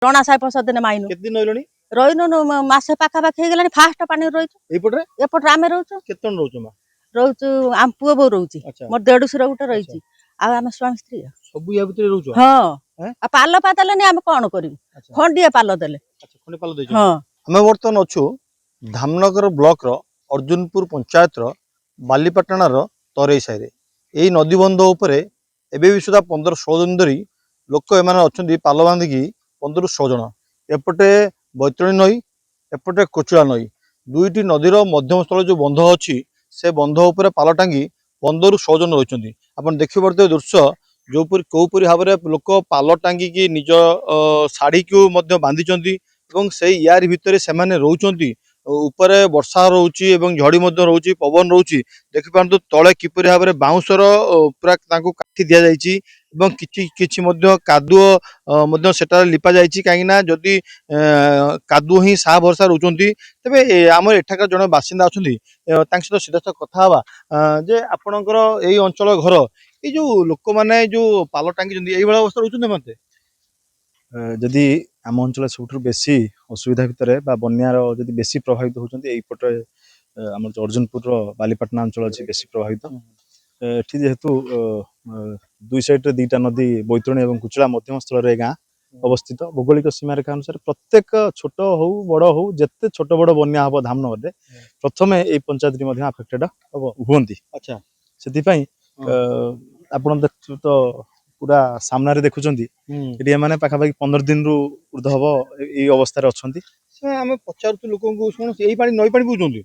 रणा साई प्रसाद दिन माइनु केते दिन रहलनी रहीनु मासे पाखा पाखी हेगलानी फास्ट पानी रहिछु एपटरे एपट आमे रहछु केते जन रहउछ मा रहछु आम पुओ बो रहउची मोर देडुसुर गुटे रहिची आ आमे स्वामी स्त्री सब या भितरे रहउछ हां आ पालो पातलेनी आमे कोन करिम खंडिए पालो देले अच्छा खंडे पालो देछ हां हमें वर्तमान अछु धामनगर ब्लॉक रो अर्जुनपुर पंचायत रो बालीपाटना रो तरेई साइरे एई नदी बंध उपरे एबे भी सुधा 15-16 दिन धरी लोक एमाने अछंती पालो बांधिकी 15-16 जन एपटे बैतरणी नई एपटे कोचुला नई दुईटी नदीर मध्यम स्थल जो बंध अच्छी से बंध उपरे पालो टांगी 15-16 जन रही आपन देखि पारे दृश्य जोपरी कौपरी भाव में लोक पालो टांगिकी निज शाढ़ी को बांधी से यार भितर से रोचंती उपरे वर्षा रोची झड़ी रोची पवन रोची देखि पारंतु तले किपरि भाव में बाउंसर पूरा काठी दि जाइए किछि कादुओ सेटा लिपा जाइए कहीं जदि कादुओ ही सा भरसा रोचंती तेबे आम एठाकार जड़े बासिंदा अच्छा सहित सीधा कथा जे आपणकर यही अंचल घर ये जो लोक मैंने जो पाल टांगी अवस्था रोचते मत जदि आम अंचल सब बेसी असुविधा भितर बनार जदि बेसी प्रभावित होते यहीपटे आम अर्जुनपुर बालीपाटना अंचल अच्छी बेसी प्रभावित ये जेहेतु दुई साइड दीटा नदी बैतरणी और कुचला मध्यम स्थल गाँ अवस्थित भौगोलिक सीमारेखा अनुसार प्रत्येक छोट हो बड़ हो जिते छोट बड़ बन्या हम धामनगर प्रथम ये पंचायत आफेक्टेड हम अच्छा से आपण तो पूरा सामने देखुं माने पाखापाखि 15 दिन रु ऊर्ध हम ये अवस्था अच्छा आम पचारू लोक नई पानी पीछे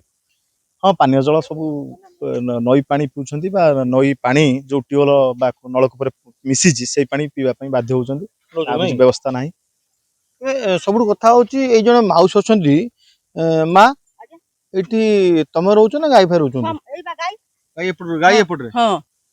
हाँ पानीय जल सब नई पानी पीछे नई पानी जो ट्यूबवेल नलकूप मिसी से पानी पीवाई बाध्य होती व्यवस्था ना सब कथा हूँ जन माउस अच्छा माँ ये तुम रोच ना गाई फाई रोच गाई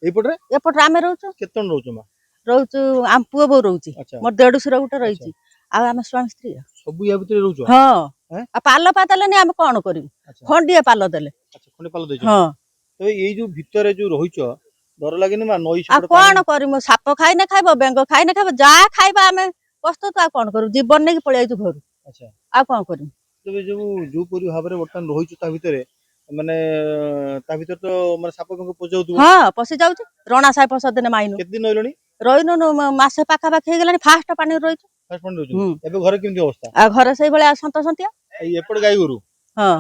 एपटे आमे रहछु केते जन रहउछ मा रहछु आम पुओ बो रहउची मोर देडुसुर गुटे रहिची आ आमे स्वामी स्त्री सब या भितरे रहउछ हां आ पालो पातलेनी आमे कोन करिम खंडिए पालो देले अच्छा खंडे पालो देछ हां तो एई जो भितरे जो रहिछ डर लागेनी मा नई आ कोन करिम साप खाइने खाइबो बेंग खाइने खाइबो जा खाइबा आमे प्रस्तुत आ कोन करू जीवन नै पळै आइछु घर अच्छा आ कोन करिम तबे जो पुरी भाबरे बर्तन रहिछ ता भितरे माने ता भितर तो माने साप बेंग पजाउतु हां पसी जाउछ रणा साई प्रसाद दिन माइनु केते दिन रहलनी रहीनु मासे पाखा पाखी हेगलानी फास्ट पानी रहिछु फास्ट पानी रहिछु एबे घरे केमती अवस्था आ घरे सही भले संतसंतिया एपट गाई गरु हां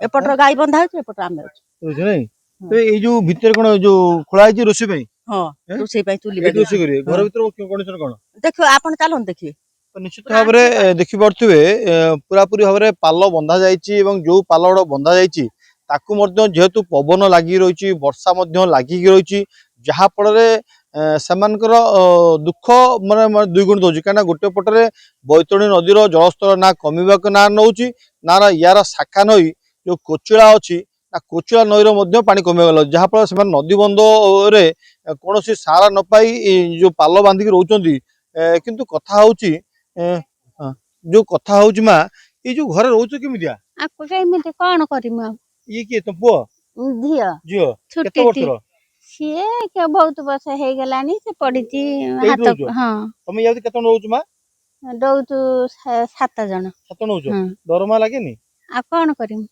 एपट गाई बंधा होछ एपट आमे होछ नै तो ए जो भितर कोन जो खोला आइछि रोसी पई हां रोसी पई चुली रोसी करी घर भितर कंडीशन कोन देखियो आपण चालोन देखिए तो निश्चित भाव में देखि पारथुवे पूरा पूरी भाव में पाल बंधा जाइछि एवं जो पाल बंधा जाइछि ताकू मध्य जेहेतु पवन लगी रही वर्षा लगिक रही जहा फल सेमानकर दुख माने दुई गुण दौर कहीं गोटे पटरे बैतरणी नदीर जलस्तर ना कमिबा ना नौ ना यार शाखा नई जो कोचिला अच्छी ना कोचिला नईर पानी कमिगला जहाँफल से नदी बंध कौन सारा न पाई जो पाल बांधिक रोचंती किंतु कथा हूँ जो कथा हूँ माँ ये जो घर रोच केमितिया कौन करिम ये किए तुम पुओ झियो झियो केते वर्षर सीए के बहुत वर्ष हे गलानी से पड़ीची हाथ हां तुम याद केते रहउछ मा दउचु 7 जन 7 रहउछ दरमा लागेनी आ कौन करिम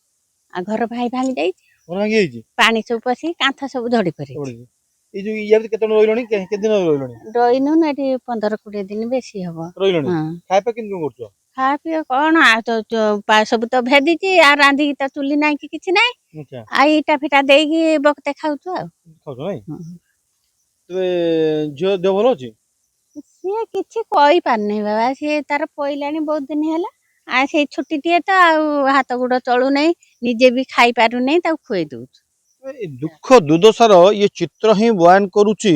आ घर भाई भांगी जाई घर भांगी जाई पानी सब पसी कांथा सब झड़ी पड़ी ए जो याद केते रहलनी के दिन रहलनी रहिनु नेटी 15-20 दिन बेसी हबो रहलनी खाय पे किन करछ खा पिए कौन आ तो सब तो भेदिची आ रांधी तो चुली नाही कि किछि नाही अच्छा आ इटा फिटा देगी बकते खाउछु आ खाउछु नाही तबे जो देह भलो अछि से किछि कोई पारने बाबा से तार पइलानी बहुत दिन हैला आ से छुट्टी टिए तो हाथ गुड़ चलू नहीं निजे भी खाई पारु नहीं ता खुए दउछु दुख दुर्दशार ये चित्र ही बयान करूची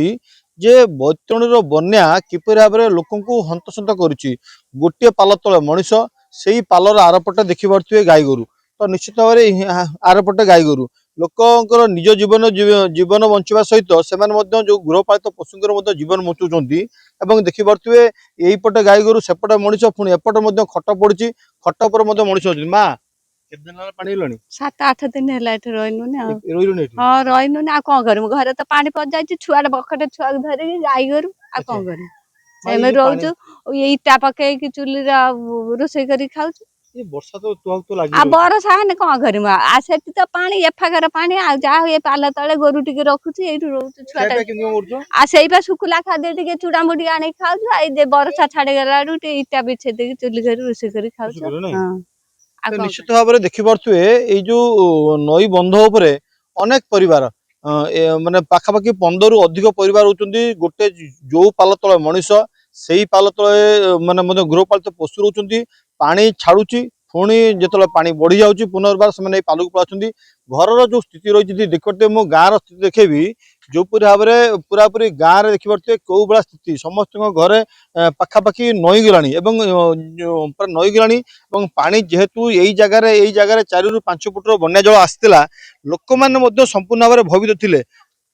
जे बैतरणीर बन्या किपरि भाव में लोक हंतसंत करुच्ची गोटे पाल तले मनीष से पालर आरपटे देखि पारुथिबे गाई गोरु तो निश्चित भाव में आरपटे गाई गोरु लोकंकर निज जीवन जीवन बंचवा सहित से जो गृहपालित पशुंकर जीवन बंचुंट एवं देखि पारुथिबे एई पटे गाई गोरु सेपटे मनीष पुणी एपटे खट पड़ी खट पर मनीष अच्छी माँ केते दिन पानी लणी 7-8 दिन हैला एठ रहिनु रोइलुनी हां रहिनु ना कोन करिम घरे तो पानी पज जाई छुआ बखटे छुआ धरि गाई गरु आ कोन करिम ଆମେ ରହୁଛୁ ଏଇ ଇଟା ପକେଇକି ଚୁଲିରେ ରୋଷେଇ କରି ଖାଉଛୁ। ଏ ବର୍ଷା ତ ତୁହାକୁ ତ ଲାଗି ଆଉ ରହିଛି। ବରଷା ହେଲେ କଣ କରିବୁ ଆଉ ସେଠି ତ ପାଣି ଏଫାକରେ ପାଣି ଆଉ ଯାହା ହୁଏ ପାଲ ତଳେ ଗୋରୁ ଟିକେ ରଖୁଛୁ ଏଇଠୁ ରହୁଛୁ ଖିଆ ଛୁଆଟା। ପିଆ କେମିତି କଣ କରୁଛ? ଆଉ ସେଇପା ଶୁଖିଲା ଖାଦ୍ୟ ଟିକେ ଚୁଡାମୁଡି ଆଣିକି ଖାଉଛୁ। ଏଇ ଯେ ବରଷା ଛାଡିଗଲା ଆଡୁ ଟିକେ ଇଟା ବିଛେଇ ଦେଇକି ଚୁଲି କରି ରୋଷେଇ କରି ଖାଉଛୁ। ବୁଝିପାରିଲ ନାଇଁ? ହଁ ଆଉ ତ କଣ ନିଶ୍ଚିତ ଭାବରେ ଦେଖିପାରୁଥିବେ ଏଇ ଯୋଉ ନଈ ବନ୍ଧ ଉପରେ ଅନେକ ପରିବାର ମାନେ ପାଖାପାଖି 15ରୁ ଅଧିକ ପରିବାର ରହୁଛନ୍ତି। ଗୋଟେ ଯୋଉ ପାଲ ତଳେ ମଣିଷ ସେଇ ପାଲ ତଳେ ମାନେ ମଧ୍ୟ ଗୃହପାଳିତ ପଶୁ ରହୁଛନ୍ତି। ପାଣି ଛାଡୁଛି ପୁଣି ଯେତେବେଳେ ପାଣି ବଢି ଯାଉଛି ପୁନର୍ବାର ସେମାନେ ଏଇ ପାଲକୁ ପଳାଉଛନ୍ତି। ଘରର ଯୋଉ ସ୍ଥିତି ରହିଛି ଯଦି ଦେଖିପାରୁଥିବେ ମୋ ଗାଁର ସ୍ଥିତି ଦେଖେଇବି ଯୋଉପରି ଭାବରେ ପୁରାପୁରି ଗାଁରେ ଦେଖିପାରୁଥିବେ କୋଉ ଭଳିଆ ସ୍ଥିତି ସମସ୍ତଙ୍କ ଘରେ ପାଖାପାଖି ନଈଗଲାଣି ଏବଂ ପୁରା ନଈଗଲାଣି ଏବଂ ପାଣି ଯେହେତୁ ଏଇ ଜାଗାରେ 4ରୁ 5 ଫୁଟର ବନ୍ୟା ଜଳ ଆସିଥିଲା ଲୋକମାନେ ମଧ୍ୟ ସମ୍ପୂର୍ଣ୍ଣ ଭାବରେ ଭୟଭୀତ ଥିଲେ।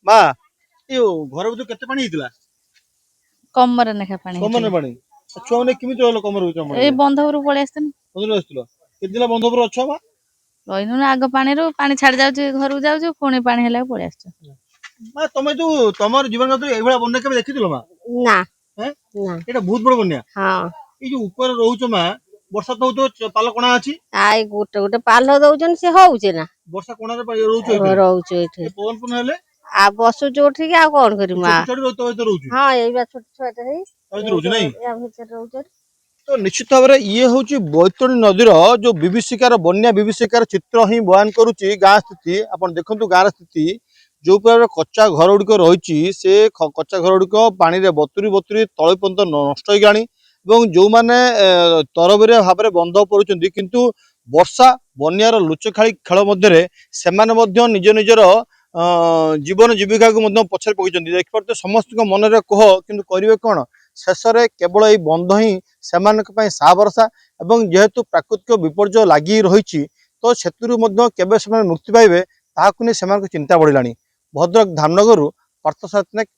ମା ଏ ଘର ଭିତରୁ କେତେ ପାଣି ହେଇଥିଲା? କମର ନେଖା ପାଣି କମନ ପାଣି ଛୁଆମାନେ କେମିତି ରହିଲ କମର ଭିତରେ ଏଇ ବନ୍ଧକରୁ ପଳେଇ ଆସିଥିଲି। ବନ୍ଧରୁ ଆସିଥିଲ କେତେ ଦିନ ବନ୍ଧ ଉପରେ ଅଛ ମା? ରହିନୁ ନା ଆଗ ପାଣିରୁ ପାଣି ଛାଡି ଯାଉଛି ଘରକୁ ଯାଉଛୁ ପୁଣି ପାଣି ହେଲାକୁ ପଳେଇ ଆସୁଛୁ। ମା ତମେ ଯୋଉ ତମର ଜୀବନ ଏଇଭଳିଆ ବନ୍ୟା କେବେ ଦେଖିଥିଲ ମା? ନା ହେଁ? ନା ଏଇଟା ବହୁତ ବଡ ବନ୍ୟା। ହଁ ଏଇ ଯୋଉ ଉପରେ ରହୁଛ ମା ବର୍ଷା ତ ହଉଥିବ ପାଲ କଣା ଅଛି ଆଇ ଗୋଟେ ପାଲ ଦଉଛନ୍ତି ସେ ହଉଛି ନା ବର୍ଷା କଣାରେ ରହୁଛ ଏଇଥିରେ। ରହୁଛୁ ଏଠି ଏ ପବନ ଫବନ ହେଲେ ଆଉ ବସୁଛୁ ଉଠିକି ଆଉ କଣ କରିବୁ ମା। ଛୋଟ ଛୋଟ ଭିତରେ ରହୁଛୁ ହଁ ଏଇ ବା ଛୋଟ ଛୁଆଟେ ହେଇ ତା ଭିତରେ ରହୁଛୁ ନାଇଁ? ୟା ଭିତରେ ରହୁଛୁ। ତ ନିଶ୍ଚିତ ଭାବରେ ଇଏ ହଉଛି ବୈତରଣୀ ନଦୀର ଯୋଉ ବିଭୀଷିକାର ବନ୍ୟା ବିଭୀଷିକାର ଚିତ୍ର ହିଁ ବୟାନ କରୁଛି ଗାଁ ସ୍ଥିତି। ଆପଣ ଦେଖନ୍ତୁ ଗାଁର ସ୍ଥିତି ଯୋଉ ପ୍ରକାର କଚ୍ଚା ଘର ଗୁଡିକ ରହିଛି ସେ କଚ୍ଚା ଘର ଗୁଡିକ ପାଣିରେ ବତୁରି ବତୁରି ତଳେ ପର୍ଯ୍ୟନ୍ତ ନଷ୍ଟ ହେଇଗଲାଣି ଏବଂ ଯୋଉମାନେ ତରବରିଆ ଭାବରେ ବନ୍ଧ ପଡୁଛନ୍ତି କିନ୍ତୁ ବର୍ଷା ବନ୍ୟାର ଲୁଚକାଳି ଖେଳ ମଧ୍ୟରେ ସେମାନେ ମଧ୍ୟ ନିଜ ନିଜର ଜୀବନ ଜୀବିକାକୁ ମଧ୍ୟ ପଛରେ ପକେଇଛନ୍ତି। ଦେଖିପାରୁଥିବେ ସମସ୍ତଙ୍କ ମନରେ କୋହ କିନ୍ତୁ କରିବେ କଣ? ଶେଷରେ କେବଳ ଏଇ ବନ୍ଧ ହିଁ ସେମାନଙ୍କ ପାଇଁ ସାହା ଭରସା ଏବଂ ଯେହେତୁ ପ୍ରାକୃତିକ ବିପର୍ଯ୍ୟୟ ଲାଗି ରହିଛି ତ ସେଥିରୁ ମଧ୍ୟ କେବେ ସେମାନେ ମୁକ୍ତି ପାଇବେ ତାହାକୁ ନେଇ ସେମାନଙ୍କ ଚିନ୍ତା ବଢିଲାଣି। ଭଦ୍ରକ ଧାମନଗରରୁ ପାର୍ଥ ସାରଥୀ ନାୟକ।